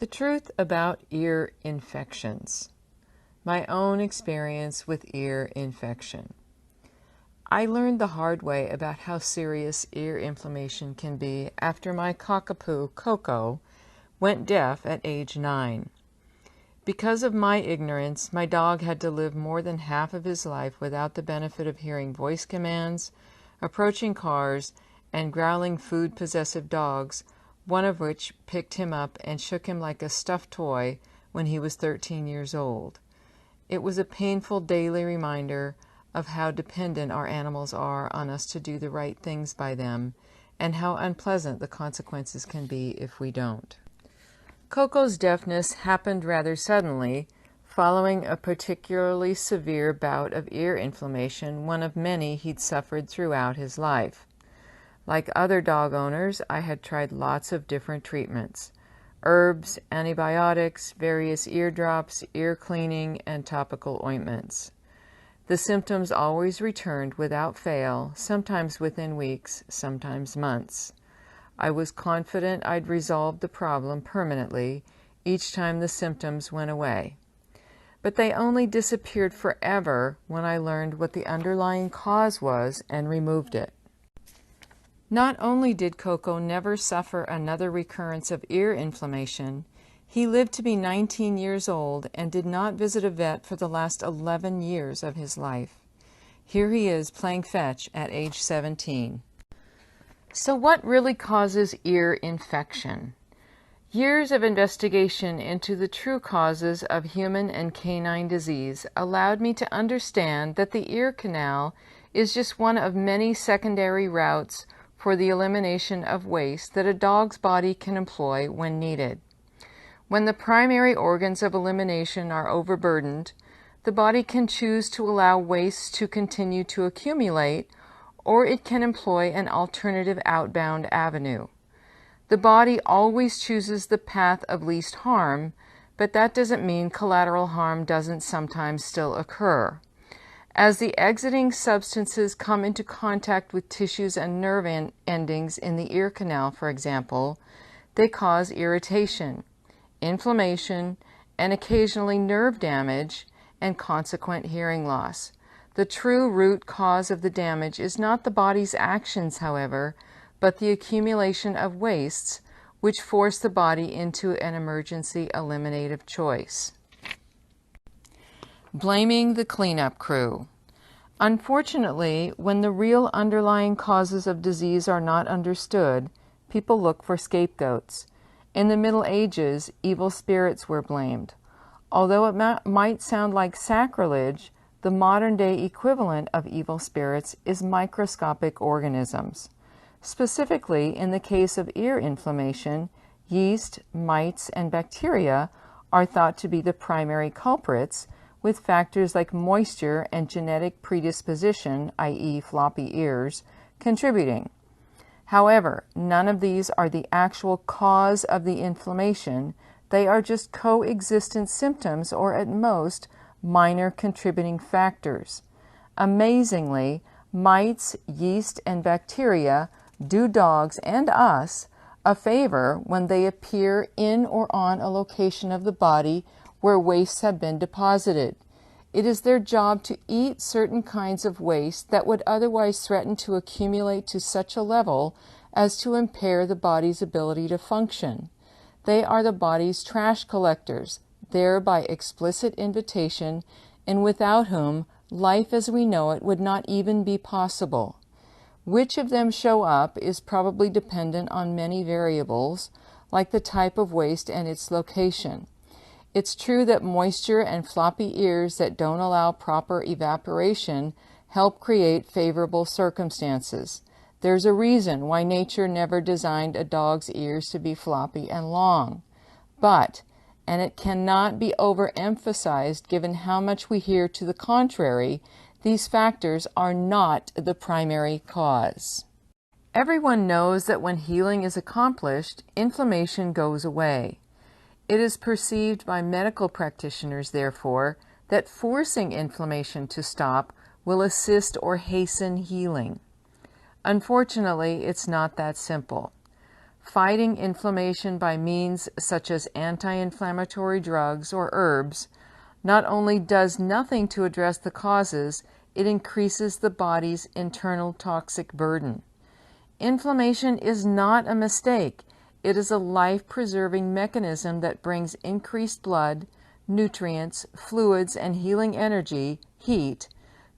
The truth about ear infections. My own experience with ear infection. I learned the hard way about how serious ear inflammation can be after my cockapoo, Coco, went deaf at age 9. Because of my ignorance, my dog had to live more than half of his life without the benefit of hearing voice commands, approaching cars, and growling food-possessive dogs, one of which picked him up and shook him like a stuffed toy when he was 13 years old. It was a painful daily reminder of how dependent our animals are on us to do the right things by them, and how unpleasant the consequences can be if we don't. Coco's deafness happened rather suddenly, following a particularly severe bout of ear inflammation, one of many he'd suffered throughout his life. Like other dog owners, I had tried lots of different treatments: herbs, antibiotics, various ear drops, ear cleaning, and topical ointments. The symptoms always returned without fail, sometimes within weeks, sometimes months. I was confident I'd resolved the problem permanently each time the symptoms went away. But they only disappeared forever when I learned what the underlying cause was and removed it. Not only did Coco never suffer another recurrence of ear inflammation, he lived to be 19 years old and did not visit a vet for the last 11 years of his life. Here he is playing fetch at age 17. So what really causes ear infection? Years of investigation into the true causes of human and canine disease allowed me to understand that the ear canal is just one of many secondary routes for the elimination of waste that a dog's body can employ when needed. When the primary organs of elimination are overburdened, the body can choose to allow waste to continue to accumulate, or it can employ an alternative outbound avenue. The body always chooses the path of least harm, but that doesn't mean collateral harm doesn't sometimes still occur. As the exiting substances come into contact with tissues and nerve endings in the ear canal, for example, they cause irritation, inflammation, and occasionally nerve damage and consequent hearing loss. The true root cause of the damage is not the body's actions, however, but the accumulation of wastes which force the body into an emergency eliminative choice. Blaming the cleanup crew. Unfortunately, when the real underlying causes of disease are not understood, people look for scapegoats. In the Middle Ages, evil spirits were blamed. Although it might sound like sacrilege, the modern-day equivalent of evil spirits is microscopic organisms. Specifically, in the case of ear inflammation, yeast, mites, and bacteria are thought to be the primary culprits, with factors like moisture and genetic predisposition, i.e. floppy ears, contributing. However, none of these are the actual cause of the inflammation. They are just coexistent symptoms, or at most, minor contributing factors. Amazingly, mites, yeast, and bacteria do dogs and us a favor when they appear in or on a location of the body where wastes have been deposited. It is their job to eat certain kinds of waste that would otherwise threaten to accumulate to such a level as to impair the body's ability to function. They are the body's trash collectors, there by explicit invitation, and without whom life as we know it would not even be possible. Which of them show up is probably dependent on many variables, like the type of waste and its location. It's true that moisture and floppy ears that don't allow proper evaporation help create favorable circumstances. There's a reason why nature never designed a dog's ears to be floppy and long. But, and it cannot be overemphasized given how much we hear to the contrary, these factors are not the primary cause. Everyone knows that when healing is accomplished, inflammation goes away. It is perceived by medical practitioners, therefore, that forcing inflammation to stop will assist or hasten healing. Unfortunately, it's not that simple. Fighting inflammation by means such as anti-inflammatory drugs or herbs not only does nothing to address the causes, it increases the body's internal toxic burden. Inflammation is not a mistake. It is a life-preserving mechanism that brings increased blood, nutrients, fluids, and healing energy, heat,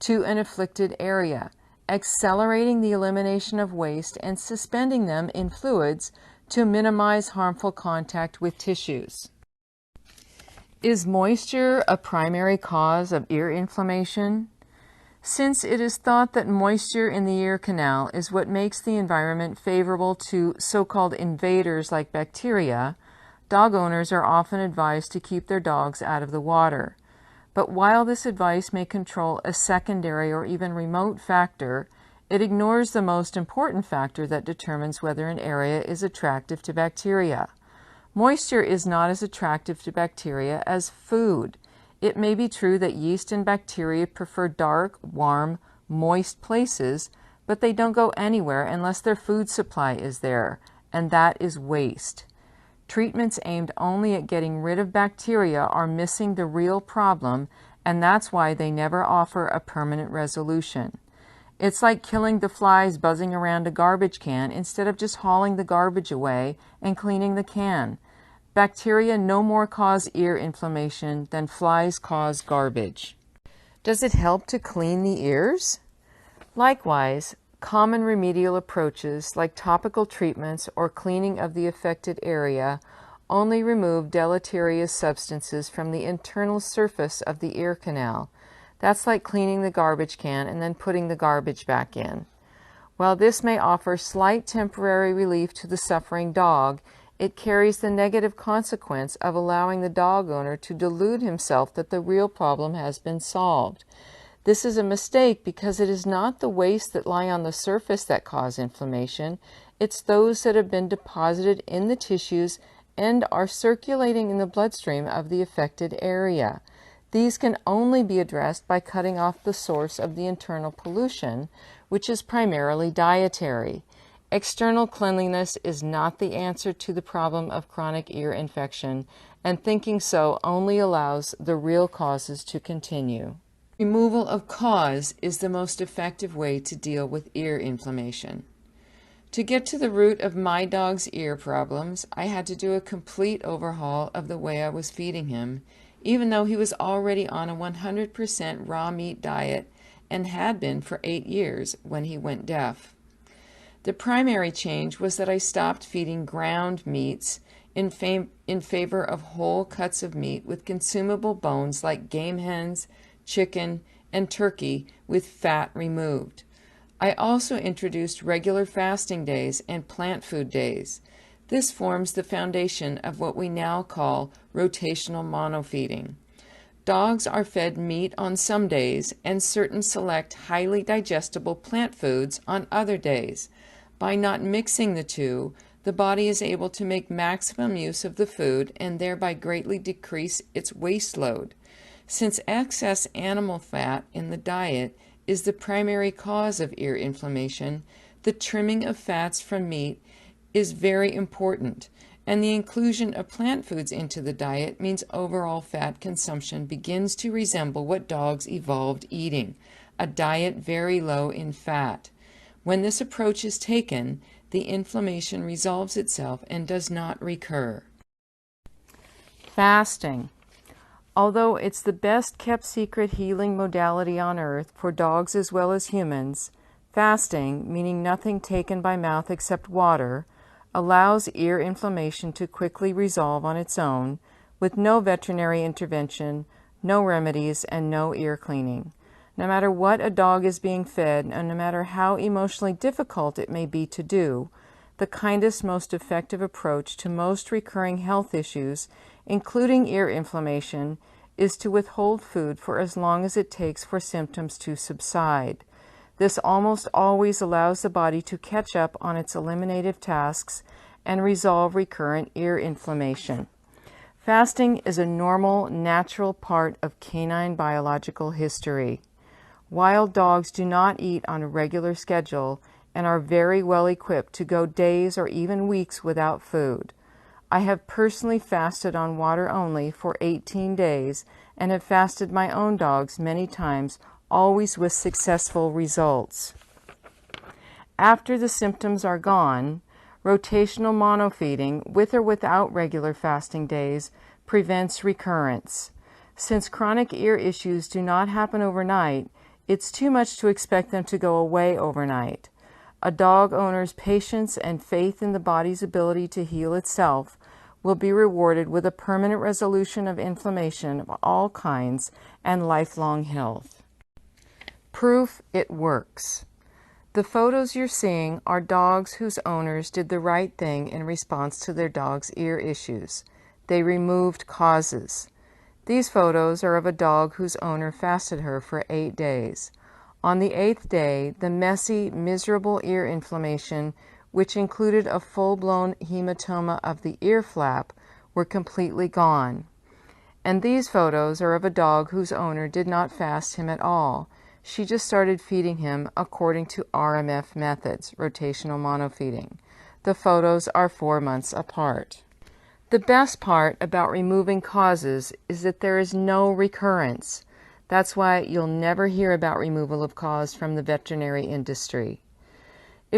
to an afflicted area, accelerating the elimination of waste and suspending them in fluids to minimize harmful contact with tissues. Is moisture a primary cause of ear inflammation? Since it is thought that moisture in the ear canal is what makes the environment favorable to so-called invaders like bacteria, dog owners are often advised to keep their dogs out of the water. But while this advice may control a secondary or even remote factor, it ignores the most important factor that determines whether an area is attractive to bacteria. Moisture is not as attractive to bacteria as food. It may be true that yeast and bacteria prefer dark, warm, moist places, but they don't go anywhere unless their food supply is there, and that is waste. Treatments aimed only at getting rid of bacteria are missing the real problem, and that's why they never offer a permanent resolution. It's like killing the flies buzzing around a garbage can instead of just hauling the garbage away and cleaning the can. Bacteria no more cause ear inflammation than flies cause garbage. Does it help to clean the ears? Likewise, common remedial approaches like topical treatments or cleaning of the affected area only remove deleterious substances from the internal surface of the ear canal. That's like cleaning the garbage can and then putting the garbage back in. While this may offer slight temporary relief to the suffering dog, it carries the negative consequence of allowing the dog owner to delude himself that the real problem has been solved. This is a mistake because it is not the waste that lie on the surface that cause inflammation. It's those that have been deposited in the tissues and are circulating in the bloodstream of the affected area. These can only be addressed by cutting off the source of the internal pollution, which is primarily dietary. External cleanliness is not the answer to the problem of chronic ear infection, and thinking so only allows the real causes to continue. Removal of cause is the most effective way to deal with ear inflammation. To get to the root of my dog's ear problems, I had to do a complete overhaul of the way I was feeding him, even though he was already on a 100% raw meat diet and had been for 8 years when he went deaf. The primary change was that I stopped feeding ground meats in favor of whole cuts of meat with consumable bones like game hens, chicken, and turkey with fat removed. I also introduced regular fasting days and plant food days. This forms the foundation of what we now call rotational monofeeding. Dogs are fed meat on some days and certain select highly digestible plant foods on other days. By not mixing the two, the body is able to make maximum use of the food and thereby greatly decrease its waste load. Since excess animal fat in the diet is the primary cause of ear inflammation, the trimming of fats from meat is very important, and the inclusion of plant foods into the diet means overall fat consumption begins to resemble what dogs evolved eating, a diet very low in fat. When this approach is taken, the inflammation resolves itself and does not recur. Fasting. Although it's the best kept secret healing modality on earth for dogs as well as humans, fasting, meaning nothing taken by mouth except water, allows ear inflammation to quickly resolve on its own with no veterinary intervention, no remedies, and no ear cleaning. No matter what a dog is being fed, and no matter how emotionally difficult it may be to do, the kindest, most effective approach to most recurring health issues, including ear inflammation, is to withhold food for as long as it takes for symptoms to subside. This almost always allows the body to catch up on its eliminative tasks and resolve recurrent ear inflammation. Fasting is a normal, natural part of canine biological history. Wild dogs do not eat on a regular schedule and are very well equipped to go days or even weeks without food. I have personally fasted on water only for 18 days and have fasted my own dogs many times, always with successful results. After the symptoms are gone, rotational monofeeding, with or without regular fasting days, prevents recurrence. Since chronic ear issues do not happen overnight, it's too much to expect them to go away overnight. A dog owner's patience and faith in the body's ability to heal itself will be rewarded with a permanent resolution of inflammation of all kinds and lifelong health. Proof it works. The photos you're seeing are dogs whose owners did the right thing in response to their dog's ear issues. They removed causes. These photos are of a dog whose owner fasted her for 8 days. On the 8th day, the messy, miserable ear inflammation, which included a full-blown hematoma of the ear flap, were completely gone. And these photos are of a dog whose owner did not fast him at all. She just started feeding him according to RMF methods, rotational monofeeding. The photos are 4 months apart. The best part about removing causes is that there is no recurrence. That's why you'll never hear about removal of cause from the veterinary industry.